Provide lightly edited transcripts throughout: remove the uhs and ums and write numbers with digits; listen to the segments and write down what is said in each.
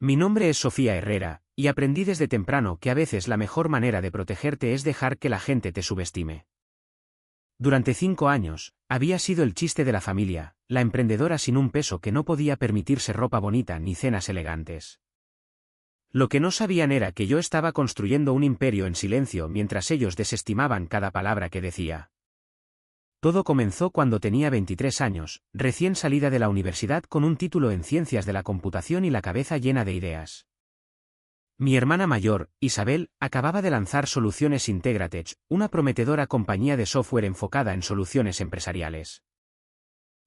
Mi nombre es Sofía Herrera, y aprendí desde temprano que a veces la mejor manera de protegerte es dejar que la gente te subestime. Durante 5 años, había sido el chiste de la familia, la emprendedora sin un peso que no podía permitirse ropa bonita ni cenas elegantes. Lo que no sabían era que yo estaba construyendo un imperio en silencio mientras ellos desestimaban cada palabra que decía. Todo comenzó cuando tenía 23 años, recién salida de la universidad con un título en ciencias de la computación y la cabeza llena de ideas. Mi hermana mayor, Isabel, acababa de lanzar Soluciones Integratech, una prometedora compañía de software enfocada en soluciones empresariales.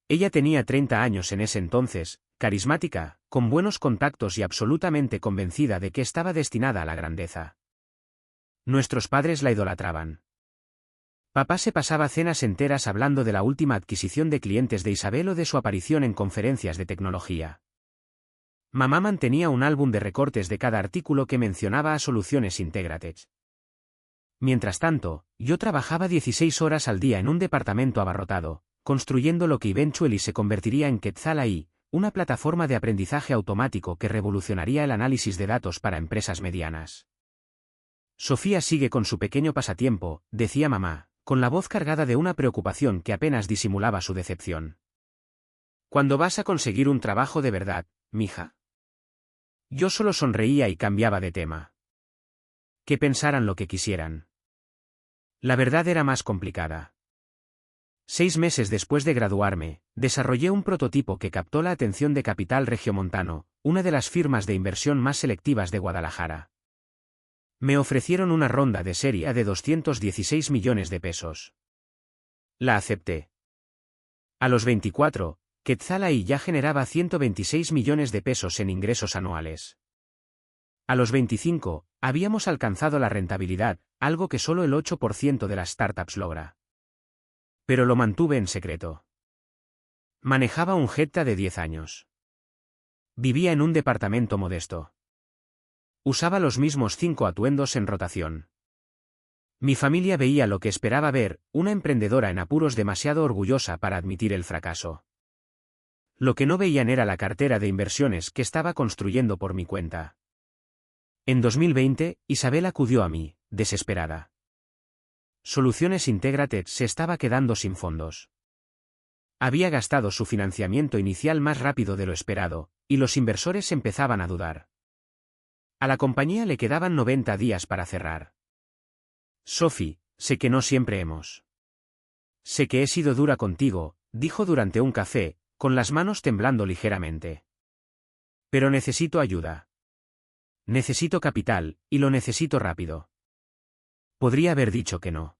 Ella tenía 30 años en ese entonces, carismática, con buenos contactos y absolutamente convencida de que estaba destinada a la grandeza. Nuestros padres la idolatraban. Papá se pasaba cenas enteras hablando de la última adquisición de clientes de Isabel o de su aparición en conferencias de tecnología. Mamá mantenía un álbum de recortes de cada artículo que mencionaba a Soluciones Integratech. Mientras tanto, yo trabajaba 16 horas al día en un departamento abarrotado, construyendo lo que eventually se convertiría en Quetzal AI, una plataforma de aprendizaje automático que revolucionaría el análisis de datos para empresas medianas. Sofía sigue con su pequeño pasatiempo, decía mamá, con la voz cargada de una preocupación que apenas disimulaba su decepción. ¿Cuándo vas a conseguir un trabajo de verdad, mija? Yo solo sonreía y cambiaba de tema. Que pensaran lo que quisieran. La verdad era más complicada. 6 meses después de graduarme, desarrollé un prototipo que captó la atención de Capital Regiomontano, una de las firmas de inversión más selectivas de Guadalajara. Me ofrecieron una ronda de serie A de 216 millones de pesos. La acepté. A los 24, Quetzal AI ya generaba 126 millones de pesos en ingresos anuales. A los 25, habíamos alcanzado la rentabilidad, algo que solo el 8% de las startups logra. Pero lo mantuve en secreto. Manejaba un Jetta de 10 años. Vivía en un departamento modesto. Usaba los mismos 5 atuendos en rotación. Mi familia veía lo que esperaba ver, una emprendedora en apuros demasiado orgullosa para admitir el fracaso. Lo que no veían era la cartera de inversiones que estaba construyendo por mi cuenta. En 2020, Isabel acudió a mí, desesperada. Soluciones Integratech se estaba quedando sin fondos. Había gastado su financiamiento inicial más rápido de lo esperado, y los inversores empezaban a dudar. A la compañía le quedaban 90 días para cerrar. Sophie, sé que no siempre hemos. Sé que he sido dura contigo, dijo durante un café, con las manos temblando ligeramente. Pero necesito ayuda. Necesito capital, y lo necesito rápido. Podría haber dicho que no.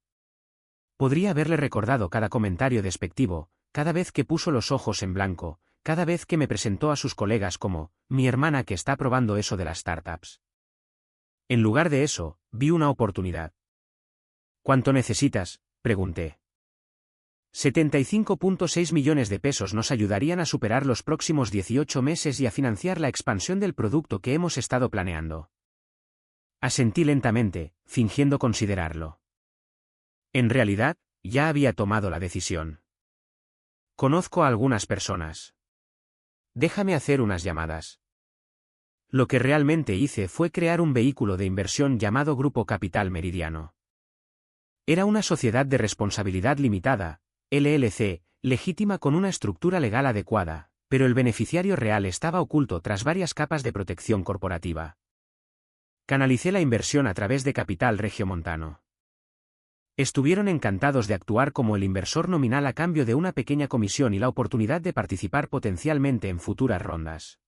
Podría haberle recordado cada comentario despectivo, cada vez que puso los ojos en blanco, cada vez que me presentó a sus colegas como, mi hermana que está probando eso de las startups. En lugar de eso, vi una oportunidad. ¿Cuánto necesitas?, pregunté. 75.6 millones de pesos nos ayudarían a superar los próximos 18 meses y a financiar la expansión del producto que hemos estado planeando. Asentí lentamente, fingiendo considerarlo. En realidad, ya había tomado la decisión. Conozco a algunas personas. Déjame hacer unas llamadas. Lo que realmente hice fue crear un vehículo de inversión llamado Grupo Capital Meridiano. Era una sociedad de responsabilidad limitada, LLC, legítima con una estructura legal adecuada, pero el beneficiario real estaba oculto tras varias capas de protección corporativa. Canalicé la inversión a través de Capital Regiomontano. Estuvieron encantados de actuar como el inversor nominal a cambio de una pequeña comisión y la oportunidad de participar potencialmente en futuras rondas.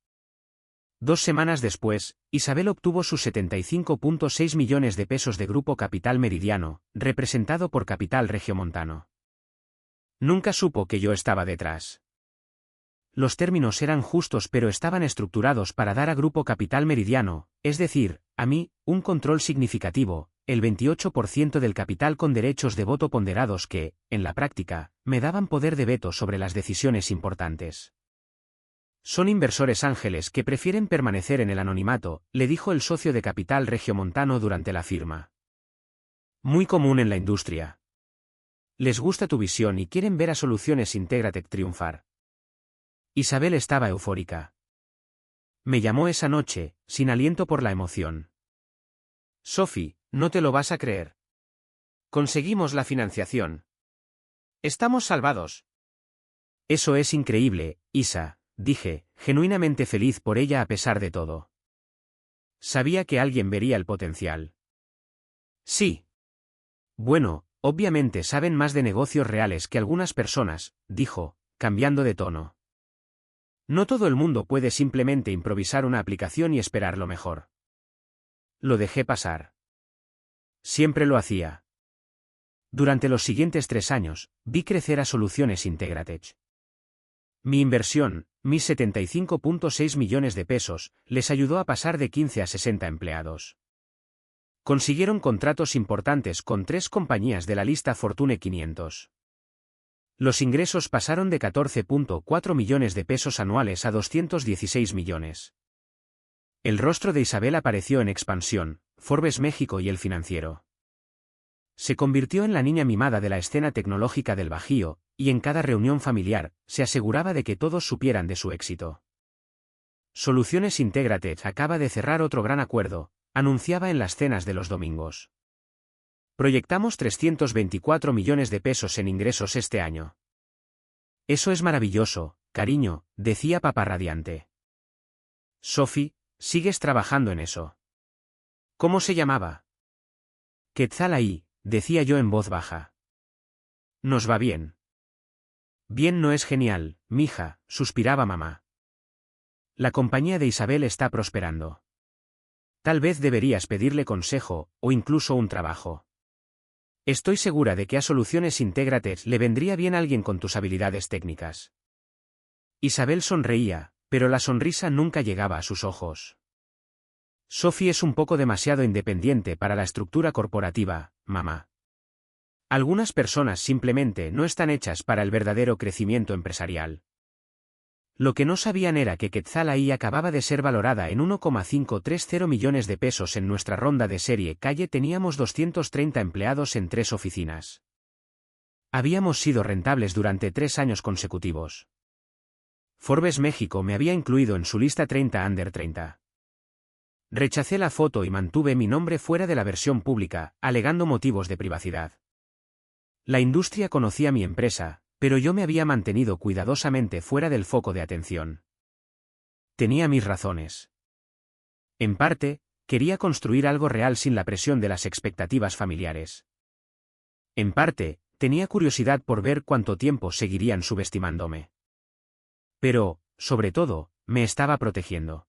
2 semanas después, Isabel obtuvo sus 75.6 millones de pesos de Grupo Capital Meridiano, representado por Capital Regiomontano. Nunca supo que yo estaba detrás. Los términos eran justos pero estaban estructurados para dar a Grupo Capital Meridiano, es decir, a mí, un control significativo, el 28% del capital con derechos de voto ponderados que, en la práctica, me daban poder de veto sobre las decisiones importantes. Son inversores ángeles que prefieren permanecer en el anonimato, le dijo el socio de Capital Regiomontano durante la firma. Muy común en la industria. Les gusta tu visión y quieren ver a Soluciones Integratech triunfar. Isabel estaba eufórica. Me llamó esa noche, sin aliento por la emoción. Sophie, no te lo vas a creer. Conseguimos la financiación. Estamos salvados. Eso es increíble, Isa, dije, genuinamente feliz por ella a pesar de todo. Sabía que alguien vería el potencial. Sí. Bueno, obviamente saben más de negocios reales que algunas personas, dijo, cambiando de tono. No todo el mundo puede simplemente improvisar una aplicación y esperar lo mejor. Lo dejé pasar. Siempre lo hacía. Durante los siguientes 3 años, vi crecer a Soluciones Integratech. Mi inversión, mis 75,6 millones de pesos, les ayudó a pasar de 15 a 60 empleados. Consiguieron contratos importantes con 3 compañías de la lista Fortune 500. Los ingresos pasaron de 14,4 millones de pesos anuales a 216 millones. El rostro de Isabel apareció en Expansión, Forbes México y El Financiero. Se convirtió en la niña mimada de la escena tecnológica del Bajío, y en cada reunión familiar, se aseguraba de que todos supieran de su éxito. Soluciones Integratech acaba de cerrar otro gran acuerdo, anunciaba en las cenas de los domingos. Proyectamos 324 millones de pesos en ingresos este año. Eso es maravilloso, cariño, decía papá radiante. Sophie, sigues trabajando en eso. ¿Cómo se llamaba? Quetzal ahí, decía yo en voz baja. Nos va bien. Bien no es genial, mija, suspiraba mamá. La compañía de Isabel está prosperando. Tal vez deberías pedirle consejo, o incluso un trabajo. Estoy segura de que a Soluciones Integratech le vendría bien alguien con tus habilidades técnicas. Isabel sonreía, pero la sonrisa nunca llegaba a sus ojos. Sophie es un poco demasiado independiente para la estructura corporativa, mamá. Algunas personas simplemente no están hechas para el verdadero crecimiento empresarial. Lo que no sabían era que Quetzal ahí acababa de ser valorada en 1,530 millones de pesos en nuestra ronda de serie calle. Teníamos 230 empleados en 3 oficinas. Habíamos sido rentables durante 3 años consecutivos. Forbes México me había incluido en su lista 30 Under 30. Rechacé la foto y mantuve mi nombre fuera de la versión pública, alegando motivos de privacidad. La industria conocía mi empresa, pero yo me había mantenido cuidadosamente fuera del foco de atención. Tenía mis razones. En parte, quería construir algo real sin la presión de las expectativas familiares. En parte, tenía curiosidad por ver cuánto tiempo seguirían subestimándome. Pero, sobre todo, me estaba protegiendo.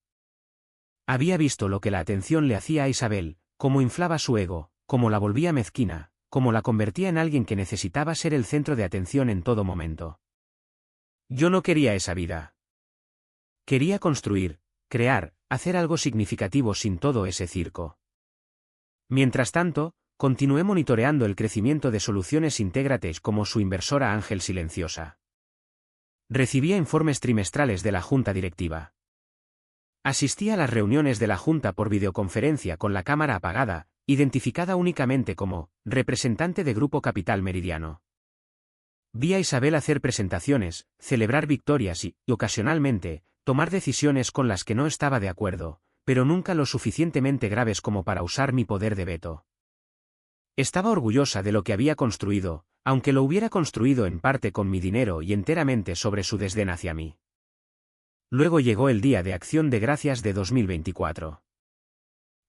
Había visto lo que la atención le hacía a Isabel, cómo inflaba su ego, cómo la volvía mezquina, cómo la convertía en alguien que necesitaba ser el centro de atención en todo momento. Yo no quería esa vida. Quería construir, crear, hacer algo significativo sin todo ese circo. Mientras tanto, continué monitoreando el crecimiento de Soluciones Integratech como su inversora ángel silenciosa. Recibía informes trimestrales de la junta directiva. Asistía a las reuniones de la junta por videoconferencia con la cámara apagada, identificada únicamente como representante de Grupo Capital Meridiano. Vi a Isabel hacer presentaciones, celebrar victorias y, ocasionalmente, tomar decisiones con las que no estaba de acuerdo, pero nunca lo suficientemente graves como para usar mi poder de veto. Estaba orgullosa de lo que había construido, aunque lo hubiera construido en parte con mi dinero y enteramente sobre su desdén hacia mí. Luego llegó el Día de Acción de Gracias de 2024.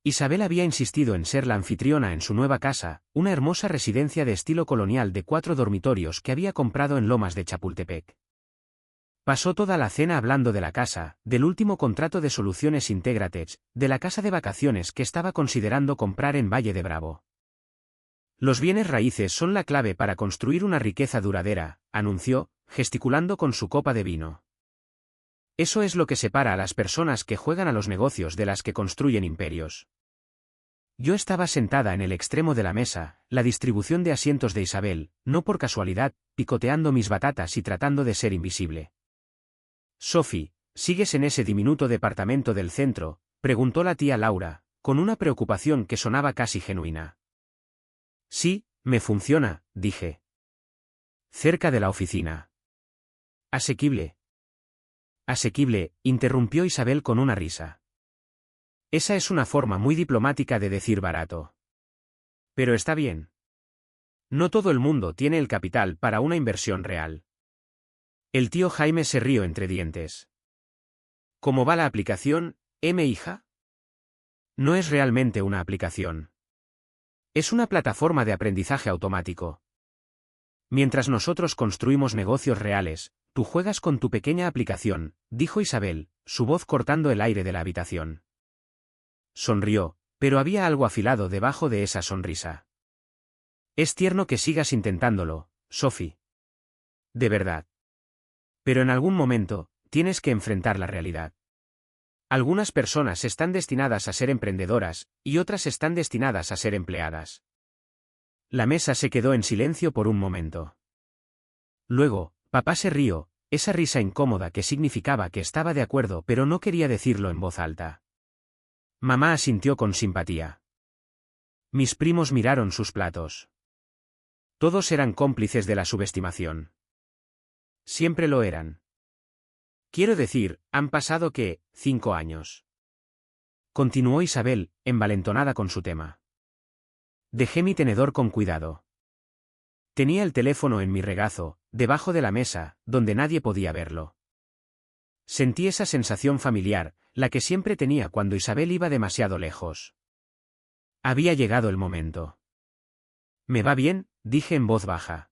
Isabel había insistido en ser la anfitriona en su nueva casa, una hermosa residencia de estilo colonial de 4 dormitorios que había comprado en Lomas de Chapultepec. Pasó toda la cena hablando de la casa, del último contrato de Soluciones Integratech, de la casa de vacaciones que estaba considerando comprar en Valle de Bravo. Los bienes raíces son la clave para construir una riqueza duradera, anunció, gesticulando con su copa de vino. Eso es lo que separa a las personas que juegan a los negocios de las que construyen imperios. Yo estaba sentada en el extremo de la mesa, la distribución de asientos de Isabel, no por casualidad, picoteando mis batatas y tratando de ser invisible. Sophie, ¿sigues en ese diminuto departamento del centro?, preguntó la tía Laura, con una preocupación que sonaba casi genuina. Sí, me funciona, dije. Cerca de la oficina. Asequible. asequible, interrumpió Isabel con una risa. Esa es una forma muy diplomática de decir barato. Pero está bien. No todo el mundo tiene el capital para una inversión real. El tío Jaime se rió entre dientes. ¿Cómo va la aplicación, hija? No es realmente una aplicación. Es una plataforma de aprendizaje automático. Mientras nosotros construimos negocios reales, tú juegas con tu pequeña aplicación, dijo Isabel, su voz cortando el aire de la habitación. Sonrió, pero había algo afilado debajo de esa sonrisa. Es tierno que sigas intentándolo, Sophie. De verdad. Pero en algún momento, tienes que enfrentar la realidad. Algunas personas están destinadas a ser emprendedoras, y otras están destinadas a ser empleadas. La mesa se quedó en silencio por un momento. Luego, papá se rió, esa risa incómoda que significaba que estaba de acuerdo pero no quería decirlo en voz alta. Mamá asintió con simpatía. Mis primos miraron sus platos. Todos eran cómplices de la subestimación. Siempre lo eran. Quiero decir, han pasado, ¿qué?, 5 años. Continuó Isabel, envalentonada con su tema. Dejé mi tenedor con cuidado. Tenía el teléfono en mi regazo, debajo de la mesa, donde nadie podía verlo. Sentí esa sensación familiar, la que siempre tenía cuando Isabel iba demasiado lejos. Había llegado el momento. «¿Me va bien?», dije en voz baja.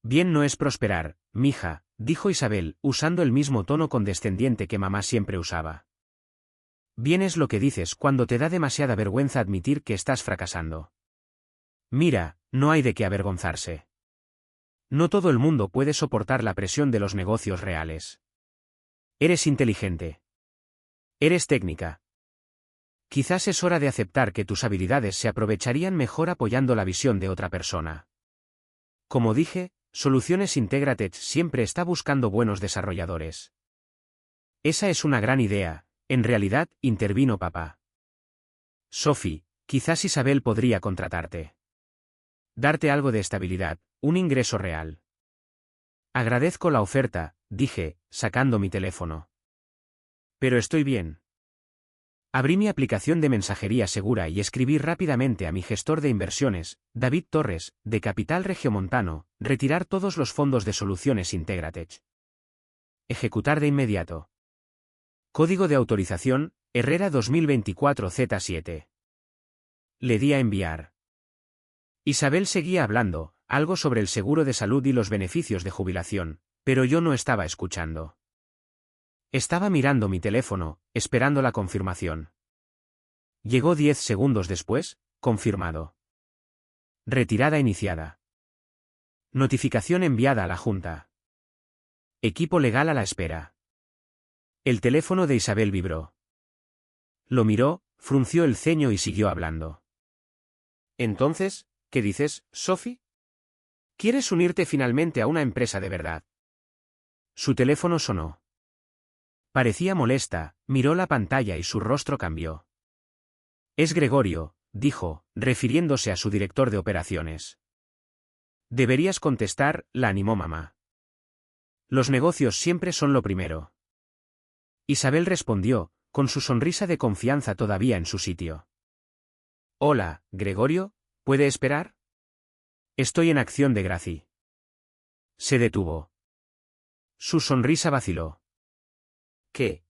«Bien no es prosperar, mija», dijo Isabel, usando el mismo tono condescendiente que mamá siempre usaba. «Bien es lo que dices cuando te da demasiada vergüenza admitir que estás fracasando. Mira, no hay de qué avergonzarse. No todo el mundo puede soportar la presión de los negocios reales. Eres inteligente. Eres técnica. Quizás es hora de aceptar que tus habilidades se aprovecharían mejor apoyando la visión de otra persona. Como dije, Soluciones Integratech siempre está buscando buenos desarrolladores. Esa es una gran idea, en realidad, intervino papá. Sophie, quizás Isabel podría contratarte. Darte algo de estabilidad, un ingreso real. Agradezco la oferta, dije, sacando mi teléfono. Pero estoy bien. Abrí mi aplicación de mensajería segura y escribí rápidamente a mi gestor de inversiones, David Torres, de Capital Regiomontano, retirar todos los fondos de Soluciones Integratech. Ejecutar de inmediato. Código de autorización, Herrera 2024 Z7. Le di a enviar. Isabel seguía hablando, algo sobre el seguro de salud y los beneficios de jubilación, pero yo no estaba escuchando. Estaba mirando mi teléfono, esperando la confirmación. Llegó 10 segundos después, confirmado. Retirada iniciada. Notificación enviada a la Junta. Equipo legal a la espera. El teléfono de Isabel vibró. Lo miró, frunció el ceño y siguió hablando. Entonces, ¿qué dices, Sophie? ¿Quieres unirte finalmente a una empresa de verdad? Su teléfono sonó. Parecía molesta, miró la pantalla y su rostro cambió. Es Gregorio, dijo, refiriéndose a su director de operaciones. Deberías contestar, la animó mamá. Los negocios siempre son lo primero. Isabel respondió, con su sonrisa de confianza todavía en su sitio. Hola, Gregorio, ¿puede esperar? Estoy en acción de gracia. Se detuvo. Su sonrisa vaciló. ¿Qué?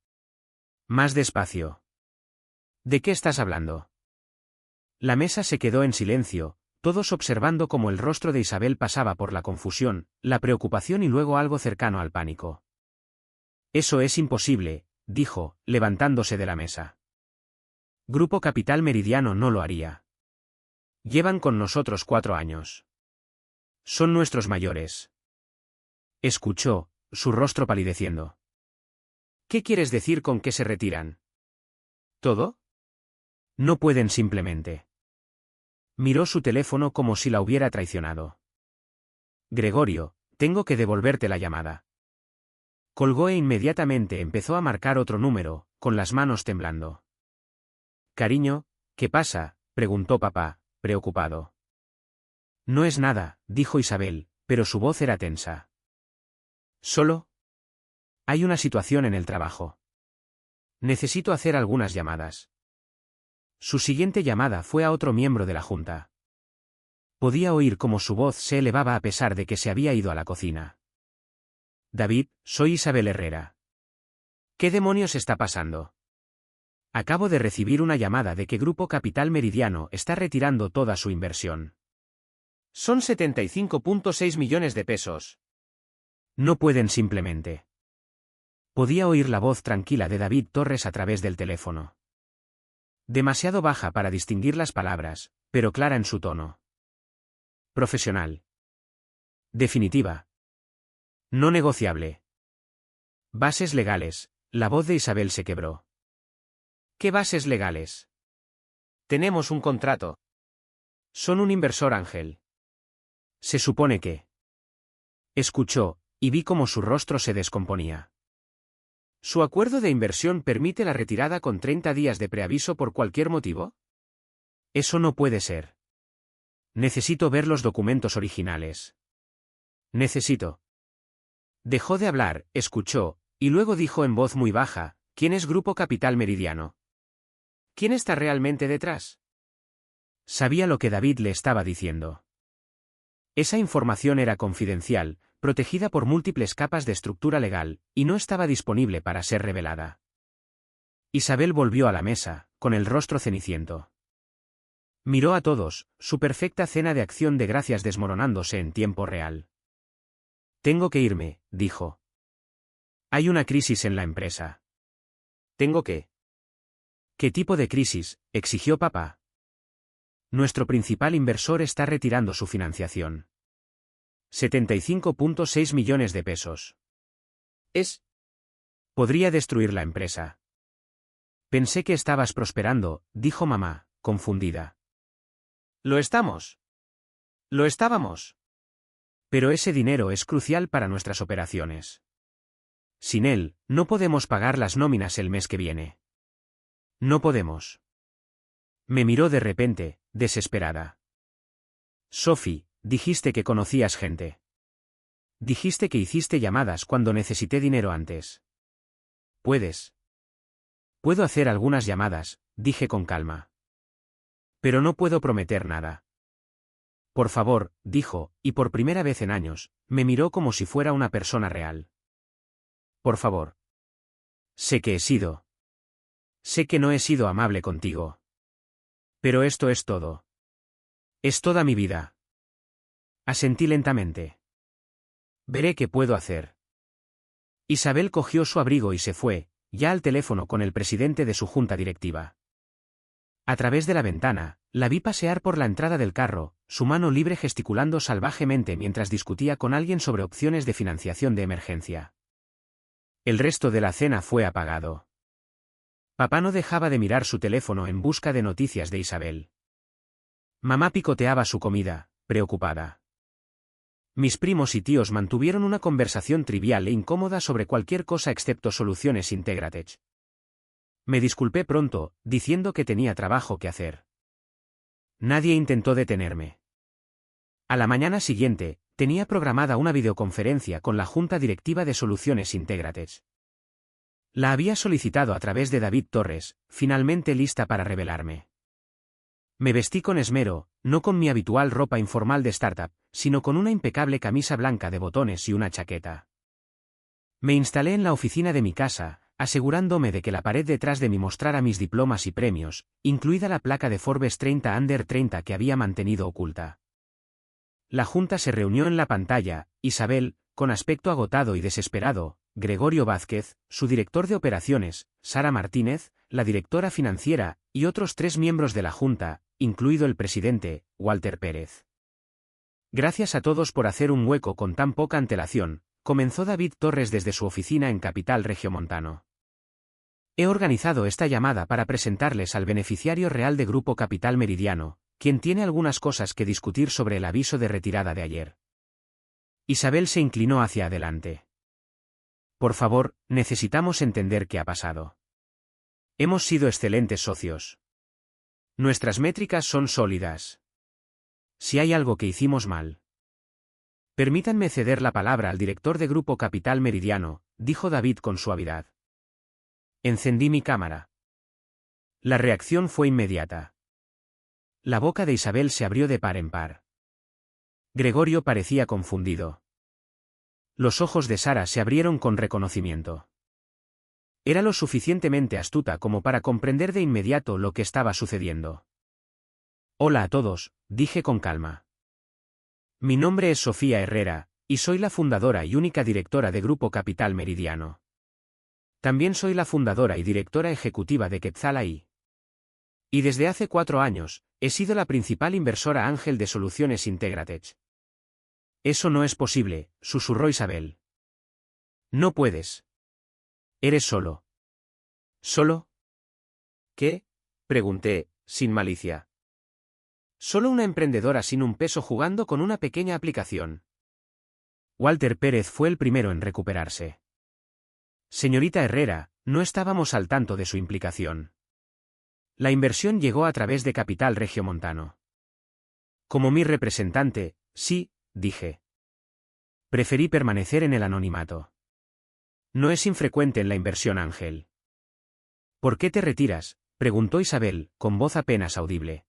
Más despacio. ¿De qué estás hablando? La mesa se quedó en silencio, todos observando cómo el rostro de Isabel pasaba por la confusión, la preocupación y luego algo cercano al pánico. Eso es imposible, dijo, levantándose de la mesa. Grupo Capital Meridiano no lo haría. Llevan con nosotros 4 años. Son nuestros mayores. Escuchó, su rostro palideciendo. ¿Qué quieres decir con que se retiran? ¿Todo? No pueden simplemente. Miró su teléfono como si la hubiera traicionado. Gregorio, tengo que devolverte la llamada. Colgó e inmediatamente empezó a marcar otro número, con las manos temblando. Cariño, ¿qué pasa?, preguntó papá, preocupado. No es nada, dijo Isabel, pero su voz era tensa. ¿Solo? Hay una situación en el trabajo. Necesito hacer algunas llamadas. Su siguiente llamada fue a otro miembro de la junta. Podía oír cómo su voz se elevaba a pesar de que se había ido a la cocina. David, soy Isabel Herrera. ¿Qué demonios está pasando? Acabo de recibir una llamada de que Grupo Capital Meridiano está retirando toda su inversión. Son 75,6 millones de pesos. No pueden simplemente. Podía oír la voz tranquila de David Torres a través del teléfono. Demasiado baja para distinguir las palabras, pero clara en su tono. Profesional. Definitiva. No negociable. Bases legales. La voz de Isabel se quebró. ¿Qué bases legales? Tenemos un contrato. Son un inversor ángel. Se supone que... Escuchó, y vi cómo su rostro se descomponía. ¿Su acuerdo de inversión permite la retirada con 30 días de preaviso por cualquier motivo? Eso no puede ser. Necesito ver los documentos originales. Necesito. Dejó de hablar, escuchó, y luego dijo en voz muy baja, ¿quién es Grupo Capital Meridiano? ¿Quién está realmente detrás? Sabía lo que David le estaba diciendo. Esa información era confidencial, protegida por múltiples capas de estructura legal, y no estaba disponible para ser revelada. Isabel volvió a la mesa, con el rostro ceniciento. Miró a todos, su perfecta cena de acción de gracias desmoronándose en tiempo real. Tengo que irme, dijo. Hay una crisis en la empresa. ¿Tengo que? ¿Qué tipo de crisis?, exigió papá. Nuestro principal inversor está retirando su financiación. 75,6 millones de pesos. Podría destruir la empresa. Pensé que estabas prosperando, dijo mamá, confundida. Lo estamos. Lo estábamos. Pero ese dinero es crucial para nuestras operaciones. Sin él, no podemos pagar las nóminas el mes que viene. No podemos. Me miró de repente, desesperada. Sophie, dijiste que conocías gente. Dijiste que hiciste llamadas cuando necesité dinero antes. Puedo hacer algunas llamadas, dije con calma. Pero no puedo prometer nada. Por favor, dijo, y por primera vez en años, me miró como si fuera una persona real. Por favor. Sé que no he sido amable contigo. Pero esto es todo. Es toda mi vida. Asentí lentamente. Veré qué puedo hacer. Isabel cogió su abrigo y se fue, ya al teléfono con el presidente de su junta directiva. A través de la ventana, la vi pasear por la entrada del carro, su mano libre gesticulando salvajemente mientras discutía con alguien sobre opciones de financiación de emergencia. El resto de la cena fue apagado. Papá no dejaba de mirar su teléfono en busca de noticias de Isabel. Mamá picoteaba su comida, preocupada. Mis primos y tíos mantuvieron una conversación trivial e incómoda sobre cualquier cosa excepto soluciones Integratech. Me disculpé pronto, diciendo que tenía trabajo que hacer. Nadie intentó detenerme. A la mañana siguiente, tenía programada una videoconferencia con la junta directiva de Soluciones Integratech. La había solicitado a través de David Torres, finalmente lista para revelarme. Me vestí con esmero, no con mi habitual ropa informal de startup, sino con una impecable camisa blanca de botones y una chaqueta. Me instalé en la oficina de mi casa, asegurándome de que la pared detrás de mí mostrara mis diplomas y premios, incluida la placa de Forbes 30 Under 30 que había mantenido oculta. La junta se reunió en la pantalla, Isabel, con aspecto agotado y desesperado, Gregorio Vázquez, su director de operaciones, Sara Martínez, la directora financiera, y otros 3 miembros de la junta, incluido el presidente, Walter Pérez. Gracias a todos por hacer un hueco con tan poca antelación, comenzó David Torres desde su oficina en Capital Regiomontano. He organizado esta llamada para presentarles al beneficiario real de Grupo Capital Meridiano, quien tiene algunas cosas que discutir sobre el aviso de retirada de ayer. Isabel se inclinó hacia adelante. Por favor, necesitamos entender qué ha pasado. Hemos sido excelentes socios. Nuestras métricas son sólidas. Si hay algo que hicimos mal. Permítanme ceder la palabra al director de Grupo Capital Meridiano, dijo David con suavidad. Encendí mi cámara. La reacción fue inmediata. La boca de Isabel se abrió de par en par. Gregorio parecía confundido. Los ojos de Sara se abrieron con reconocimiento. Era lo suficientemente astuta como para comprender de inmediato lo que estaba sucediendo. Hola a todos, dije con calma. Mi nombre es Sofía Herrera, y soy la fundadora y única directora de Grupo Capital Meridiano. También soy la fundadora y directora ejecutiva de Quetzal AI. Y desde hace 4 años, he sido la principal inversora ángel de Soluciones Integratech. Eso no es posible, susurró Isabel. No puedes. Eres solo. ¿Solo? ¿Qué? Pregunté, sin malicia. Solo una emprendedora sin un peso jugando con una pequeña aplicación. Walter Pérez fue el primero en recuperarse. Señorita Herrera, no estábamos al tanto de su implicación. La inversión llegó a través de Capital Regiomontano. Como mi representante, sí, dije. Preferí permanecer en el anonimato. No es infrecuente en la inversión ángel. ¿Por qué te retiras?, preguntó Isabel, con voz apenas audible.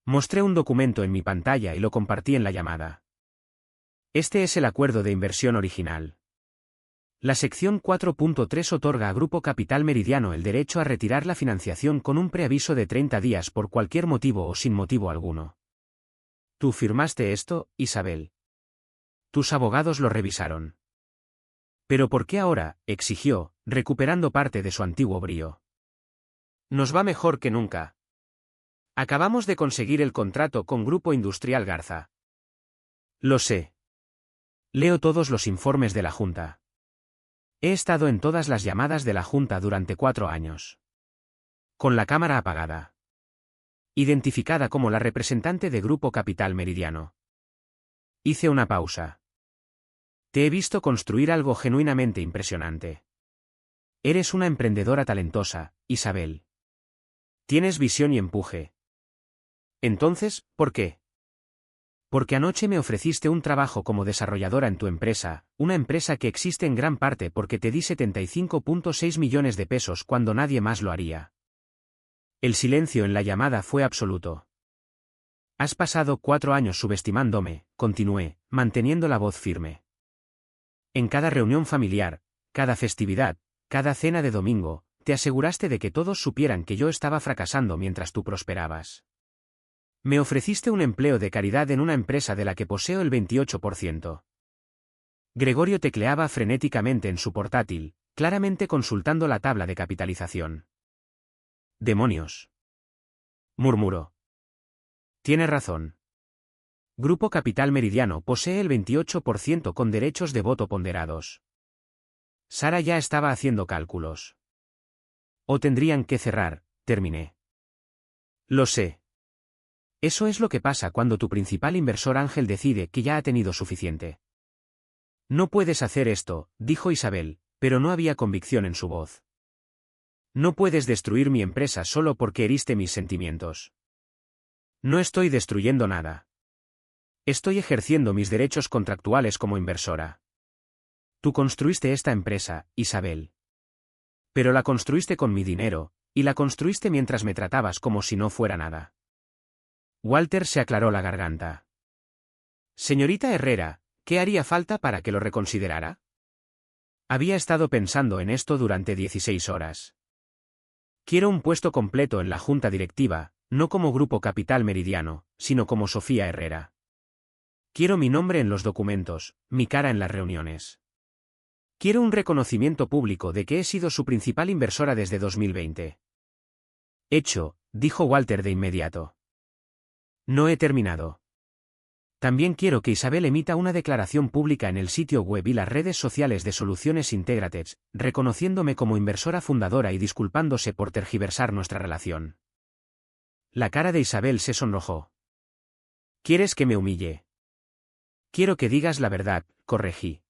Mostré un documento en mi pantalla y lo compartí en la llamada. Este es el acuerdo de inversión original. La sección 4.3 otorga a Grupo Capital Meridiano el derecho a retirar la financiación con un preaviso de 30 días por cualquier motivo o sin motivo alguno. ¿Tú firmaste esto, Isabel? Tus abogados lo revisaron. ¿Pero por qué ahora?, exigió, recuperando parte de su antiguo brío. Nos va mejor que nunca. Acabamos de conseguir el contrato con Grupo Industrial Garza. Lo sé. Leo todos los informes de la Junta. He estado en todas las llamadas de la Junta durante 4 años. Con la cámara apagada. Identificada como la representante de Grupo Capital Meridiano. Hice una pausa. Te he visto construir algo genuinamente impresionante. Eres una emprendedora talentosa, Isabel. Tienes visión y empuje. Entonces, ¿por qué? Porque anoche me ofreciste un trabajo como desarrolladora en tu empresa, una empresa que existe en gran parte porque te di 75.6 millones de pesos cuando nadie más lo haría. El silencio en la llamada fue absoluto. Has pasado 4 años subestimándome, continué, manteniendo la voz firme. En cada reunión familiar, cada festividad, cada cena de domingo, te aseguraste de que todos supieran que yo estaba fracasando mientras tú prosperabas. Me ofreciste un empleo de caridad en una empresa de la que poseo el 28%. Gregorio tecleaba frenéticamente en su portátil, claramente consultando la tabla de capitalización. ¡Demonios!, murmuró. Tienes razón. Grupo Capital Meridiano posee el 28% con derechos de voto ponderados. Sara ya estaba haciendo cálculos. O tendrían que cerrar, terminé. Lo sé. Eso es lo que pasa cuando tu principal inversor ángel decide que ya ha tenido suficiente. No puedes hacer esto, dijo Isabel, pero no había convicción en su voz. No puedes destruir mi empresa solo porque heriste mis sentimientos. No estoy destruyendo nada. Estoy ejerciendo mis derechos contractuales como inversora. Tú construiste esta empresa, Isabel. Pero la construiste con mi dinero, y la construiste mientras me tratabas como si no fuera nada. Walter se aclaró la garganta. Señorita Herrera, ¿qué haría falta para que lo reconsiderara? Había estado pensando en esto durante 16 horas. Quiero un puesto completo en la junta directiva, no como Grupo Capital Meridiano, sino como Sofía Herrera. Quiero mi nombre en los documentos, mi cara en las reuniones. Quiero un reconocimiento público de que he sido su principal inversora desde 2020. Hecho, dijo Walter de inmediato. No he terminado. También quiero que Isabel emita una declaración pública en el sitio web y las redes sociales de Soluciones Integratech, reconociéndome como inversora fundadora y disculpándose por tergiversar nuestra relación. La cara de Isabel se sonrojó. ¿Quieres que me humille? Quiero que digas la verdad, corregí.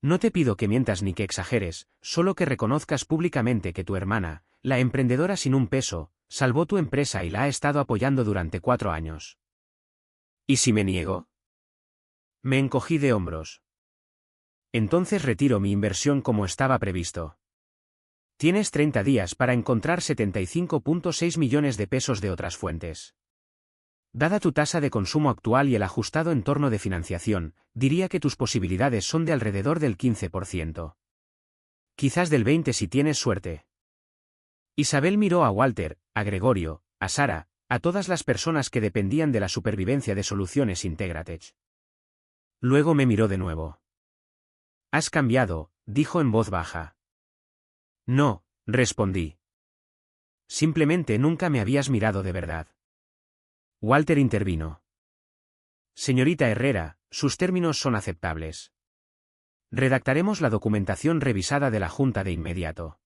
No te pido que mientas ni que exageres, solo que reconozcas públicamente que tu hermana, la emprendedora sin un peso, salvó tu empresa y la ha estado apoyando durante 4 años. ¿Y si me niego? Me encogí de hombros. Entonces retiro mi inversión como estaba previsto. Tienes 30 días para encontrar 75,6 millones de pesos de otras fuentes. Dada tu tasa de consumo actual y el ajustado entorno de financiación, diría que tus posibilidades son de alrededor del 15%. Quizás del 20% si tienes suerte. Isabel miró a Walter, a Gregorio, a Sara, a todas las personas que dependían de la supervivencia de Soluciones Integratech. Luego me miró de nuevo. «Has cambiado», dijo en voz baja. «No», respondí. «Simplemente nunca me habías mirado de verdad». Walter intervino. «Señorita Herrera, sus términos son aceptables. Redactaremos la documentación revisada de la Junta de inmediato.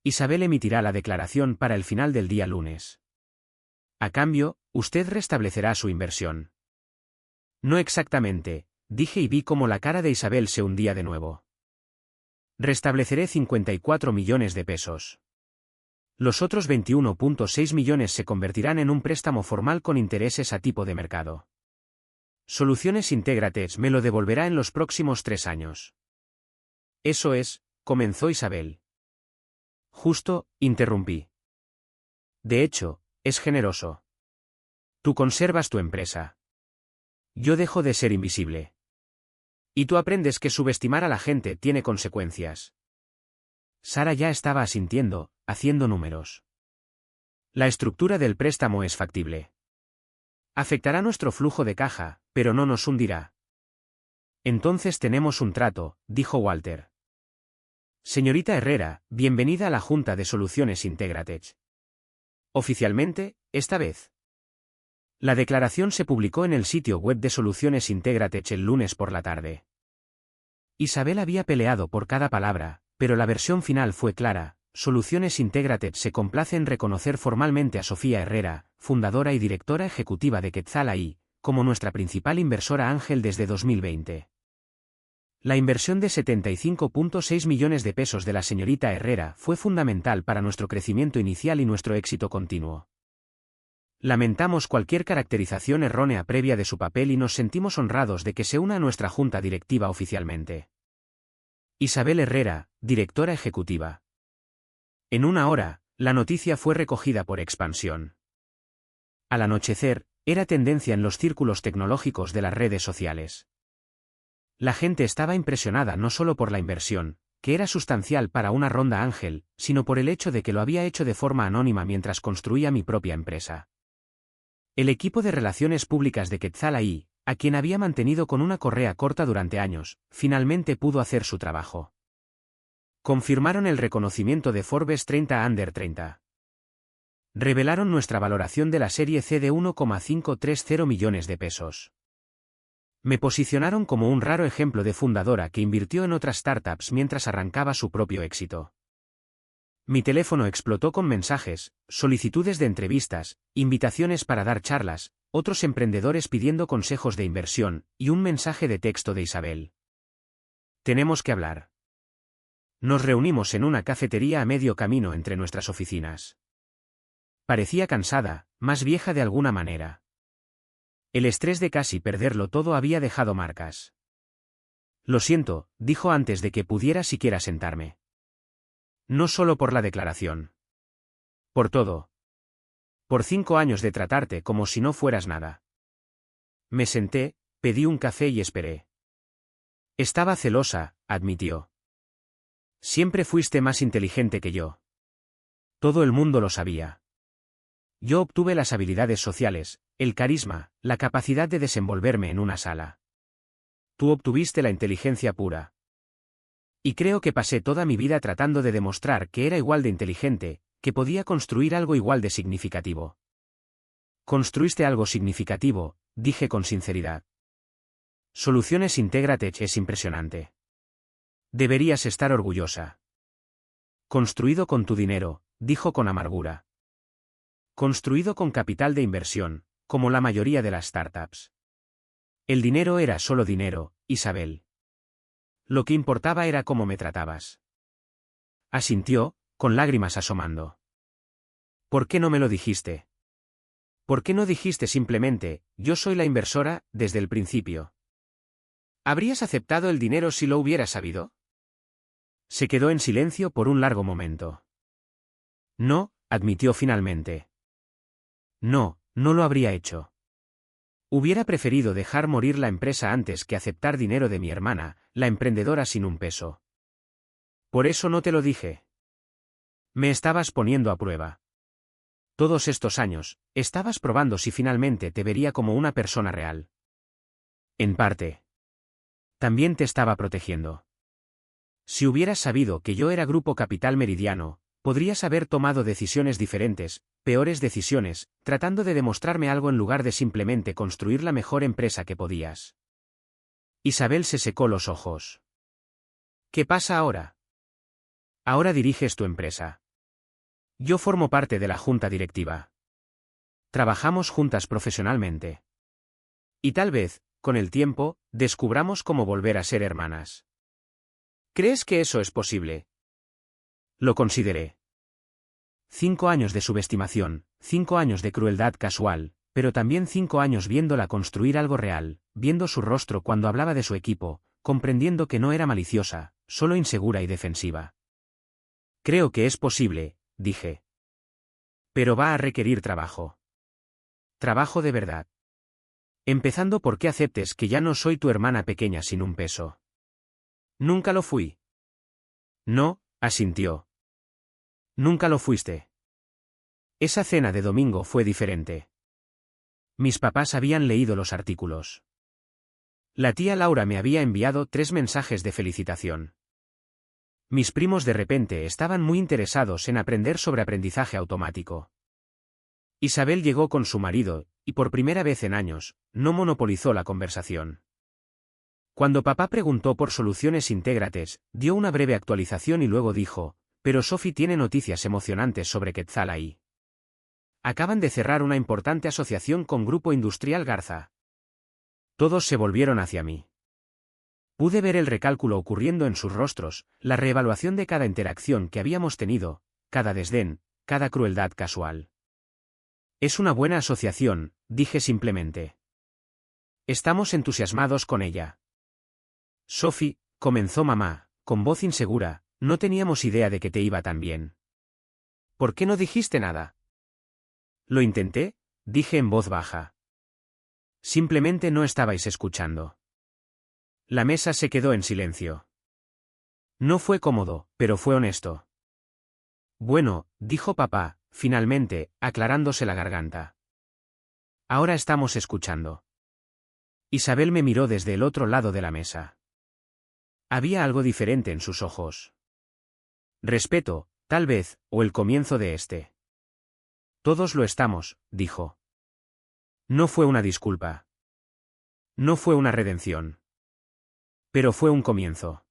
Isabel emitirá la declaración para el final del día lunes. A cambio, usted restablecerá su inversión». «No exactamente», dije y vi cómo la cara de Isabel se hundía de nuevo. «Restableceré 54 millones de pesos. Los otros 21,6 millones se convertirán en un préstamo formal con intereses a tipo de mercado. Soluciones Integratech me lo devolverá en los próximos 3 años». «Eso es», comenzó Isabel. «Justo», interrumpí. «De hecho, es generoso. Tú conservas tu empresa. Yo dejo de ser invisible. Y tú aprendes que subestimar a la gente tiene consecuencias». Sara ya estaba asintiendo, haciendo números. «La estructura del préstamo es factible. Afectará nuestro flujo de caja, pero no nos hundirá». «Entonces tenemos un trato», dijo Walter. «Señorita Herrera, bienvenida a la Junta de Soluciones Integratech. Oficialmente, esta vez». La declaración se publicó en el sitio web de Soluciones Integratech el lunes por la tarde. Isabel había peleado por cada palabra, pero la versión final fue clara. Soluciones Integratech se complace en reconocer formalmente a Sofía Herrera, fundadora y directora ejecutiva de Quetzal AI, como nuestra principal inversora ángel desde 2020. La inversión de 75,6 millones de pesos de la señorita Herrera fue fundamental para nuestro crecimiento inicial y nuestro éxito continuo. Lamentamos cualquier caracterización errónea previa de su papel y nos sentimos honrados de que se una a nuestra junta directiva oficialmente. Isabel Herrera, directora ejecutiva. En una hora, la noticia fue recogida por Expansión. Al anochecer, era tendencia en los círculos tecnológicos de las redes sociales. La gente estaba impresionada no solo por la inversión, que era sustancial para una ronda ángel, sino por el hecho de que lo había hecho de forma anónima mientras construía mi propia empresa. El equipo de relaciones públicas de Quetzal AI, a quien había mantenido con una correa corta durante años, finalmente pudo hacer su trabajo. Confirmaron el reconocimiento de Forbes 30 Under 30. Revelaron nuestra valoración de la serie C de 1,530 millones de pesos. Me posicionaron como un raro ejemplo de fundadora que invirtió en otras startups mientras arrancaba su propio éxito. Mi teléfono explotó con mensajes, solicitudes de entrevistas, invitaciones para dar charlas, otros emprendedores pidiendo consejos de inversión, y un mensaje de texto de Isabel. «Tenemos que hablar». Nos reunimos en una cafetería a medio camino entre nuestras oficinas. Parecía cansada, más vieja de alguna manera. El estrés de casi perderlo todo había dejado marcas. «Lo siento», dijo antes de que pudiera siquiera sentarme. «No solo por la declaración. Por todo. Por 5 años de tratarte como si no fueras nada». Me senté, pedí un café y esperé. «Estaba celosa», admitió. «Siempre fuiste más inteligente que yo. Todo el mundo lo sabía. Yo obtuve las habilidades sociales, el carisma, la capacidad de desenvolverme en una sala. Tú obtuviste la inteligencia pura. Y creo que pasé toda mi vida tratando de demostrar que era igual de inteligente, que podía construir algo igual de significativo». «Construiste algo significativo», dije con sinceridad. «Soluciones Integratech es impresionante. Deberías estar orgullosa». «Construido con tu dinero», dijo con amargura. «Construido con capital de inversión, como la mayoría de las startups. El dinero era solo dinero, Isabel. Lo que importaba era cómo me tratabas». Asintió, con lágrimas asomando. «¿Por qué no me lo dijiste? ¿Por qué no dijiste simplemente, yo soy la inversora, desde el principio?» ¿Habrías aceptado el dinero si lo hubieras sabido? Se quedó en silencio por un largo momento. No, admitió finalmente. No, no lo habría hecho. Hubiera preferido dejar morir la empresa antes que aceptar dinero de mi hermana, la emprendedora sin un peso. Por eso no te lo dije. Me estabas poniendo a prueba. Todos estos años, estabas probando si finalmente te vería como una persona real. En parte. También te estaba protegiendo. Si hubieras sabido que yo era Grupo Capital Meridiano, podrías haber tomado decisiones diferentes, peores decisiones, tratando de demostrarme algo en lugar de simplemente construir la mejor empresa que podías. Isabel se secó los ojos. ¿Qué pasa ahora? Ahora diriges tu empresa. Yo formo parte de la junta directiva. Trabajamos juntas profesionalmente. Y tal vez, con el tiempo, descubramos cómo volver a ser hermanas. ¿Crees que eso es posible? Lo consideré. 5 años de subestimación, 5 años de crueldad casual, pero también 5 años viéndola construir algo real, viendo su rostro cuando hablaba de su equipo, comprendiendo que no era maliciosa, solo insegura y defensiva. Creo que es posible, dije. Pero va a requerir trabajo. Trabajo de verdad. Empezando por que aceptes que ya no soy tu hermana pequeña sin un peso. Nunca lo fui. No, asintió. Nunca lo fuiste. Esa cena de domingo fue diferente. Mis papás habían leído los artículos. La tía Laura me había enviado 3 mensajes de felicitación. Mis primos de repente estaban muy interesados en aprender sobre aprendizaje automático. Isabel llegó con su marido, y por primera vez en años, no monopolizó la conversación. Cuando papá preguntó por soluciones Intégrates, dio una breve actualización y luego dijo, pero Sophie tiene noticias emocionantes sobre Quetzal ahí. Acaban de cerrar una importante asociación con Grupo Industrial Garza. Todos se volvieron hacia mí. Pude ver el recálculo ocurriendo en sus rostros, la reevaluación de cada interacción que habíamos tenido, cada desdén, cada crueldad casual. Es una buena asociación, dije simplemente. Estamos entusiasmados con ella. Sophie, comenzó mamá, con voz insegura, no teníamos idea de que te iba tan bien. ¿Por qué no dijiste nada? Lo intenté, dije en voz baja. Simplemente no estabais escuchando. La mesa se quedó en silencio. No fue cómodo, pero fue honesto. Bueno, dijo papá, finalmente, aclarándose la garganta. Ahora estamos escuchando. Isabel me miró desde el otro lado de la mesa. Había algo diferente en sus ojos. Respeto, tal vez, o el comienzo de este. Todos lo estamos, dijo. No fue una disculpa. No fue una redención. Pero fue un comienzo.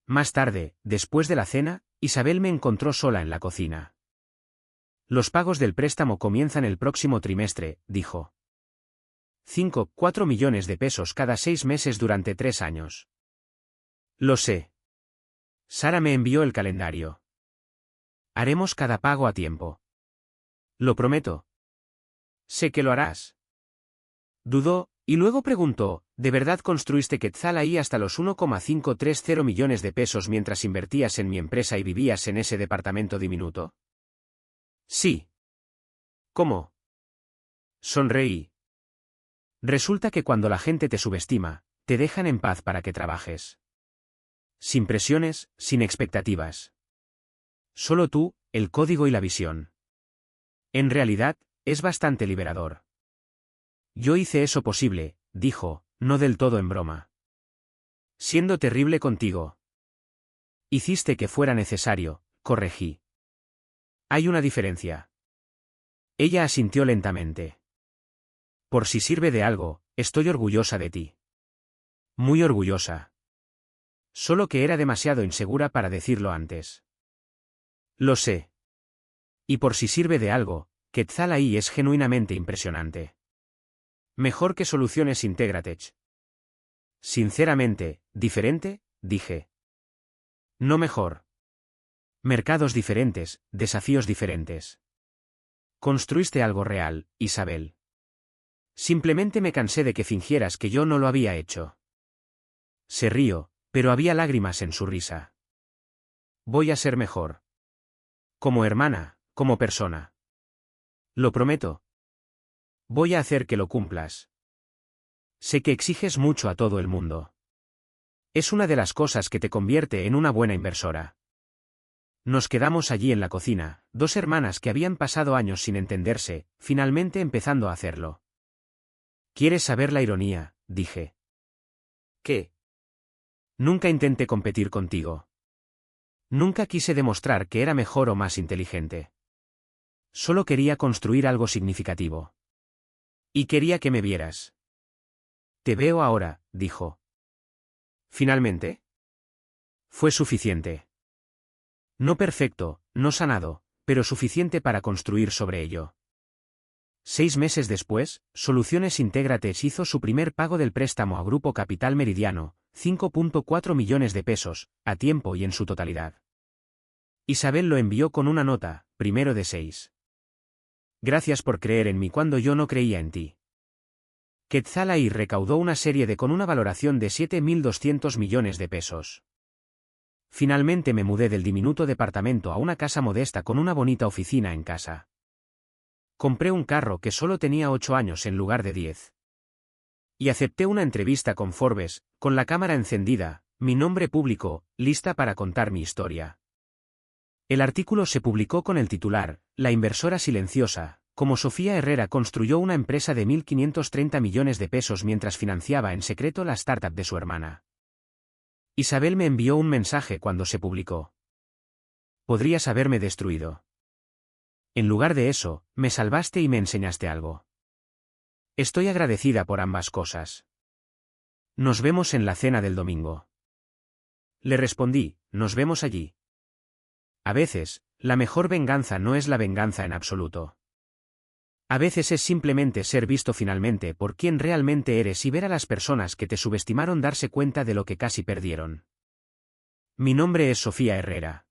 Más tarde, después de la cena, Isabel me encontró sola en la cocina. Los pagos del préstamo comienzan el próximo trimestre, dijo. 4 millones de pesos cada 6 meses durante 3 años. Lo sé. Sara me envió el calendario. Haremos cada pago a tiempo. Lo prometo. Sé que lo harás. Dudó, y luego preguntó, ¿de verdad construiste Quetzal ahí hasta los 1,530 millones de pesos mientras invertías en mi empresa y vivías en ese departamento diminuto? Sí. ¿Cómo? Sonreí. Resulta que cuando la gente te subestima, te dejan en paz para que trabajes. Sin presiones, sin expectativas. Solo tú, el código y la visión. En realidad, es bastante liberador. Yo hice eso posible, dijo, no del todo en broma. Siendo terrible contigo. Hiciste que fuera necesario, corregí. Hay una diferencia. Ella asintió lentamente. Por si sirve de algo, estoy orgullosa de ti. Muy orgullosa. Solo que era demasiado insegura para decirlo antes. Lo sé. Y por si sirve de algo, Quetzal ahí es genuinamente impresionante. Mejor que Soluciones Integratech. Sinceramente, ¿diferente? Dije. No mejor. Mercados diferentes, desafíos diferentes. Construiste algo real, Isabel. Simplemente me cansé de que fingieras que yo no lo había hecho. Se rió, pero había lágrimas en su risa. Voy a ser mejor. Como hermana, como persona. Lo prometo. Voy a hacer que lo cumplas. Sé que exiges mucho a todo el mundo. Es una de las cosas que te convierte en una buena inversora. Nos quedamos allí en la cocina, dos hermanas que habían pasado años sin entenderse, finalmente empezando a hacerlo. ¿Quieres saber la ironía?, dije. ¿Qué? Nunca intenté competir contigo. Nunca quise demostrar que era mejor o más inteligente. Solo quería construir algo significativo. Y quería que me vieras. Te veo ahora, dijo. ¿Finalmente? Fue suficiente. No perfecto, no sanado, pero suficiente para construir sobre ello. 6 meses después, Soluciones Integrates hizo su primer pago del préstamo a Grupo Capital Meridiano, 5.4 millones de pesos, a tiempo y en su totalidad. Isabel lo envió con una nota, primero de 6. Gracias por creer en mí cuando yo no creía en ti. Quetzal AI recaudó una serie de con una valoración de 7.200 millones de pesos. Finalmente me mudé del diminuto departamento a una casa modesta con una bonita oficina en casa. Compré un carro que solo tenía 8 años en lugar de 10. Y acepté una entrevista con Forbes, con la cámara encendida, mi nombre público, lista para contar mi historia. El artículo se publicó con el titular, La inversora silenciosa, cómo Sofía Herrera construyó una empresa de 1.530 millones de pesos mientras financiaba en secreto la startup de su hermana. Isabel me envió un mensaje cuando se publicó. Podrías haberme destruido. En lugar de eso, me salvaste y me enseñaste algo. Estoy agradecida por ambas cosas. Nos vemos en la cena del domingo. Le respondí, nos vemos allí. A veces, la mejor venganza no es la venganza en absoluto. A veces es simplemente ser visto finalmente por quien realmente eres y ver a las personas que te subestimaron darse cuenta de lo que casi perdieron. Mi nombre es Sofía Herrera.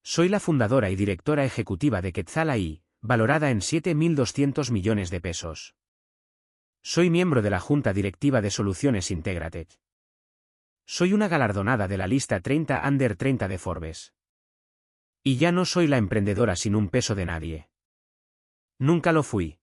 Soy la fundadora y directora ejecutiva de Quetzal AI, valorada en 7.200 millones de pesos. Soy miembro de la junta directiva de Soluciones Integrated. Soy una galardonada de la lista 30 Under 30 de Forbes. Y ya no soy la emprendedora sin un peso de nadie. Nunca lo fui.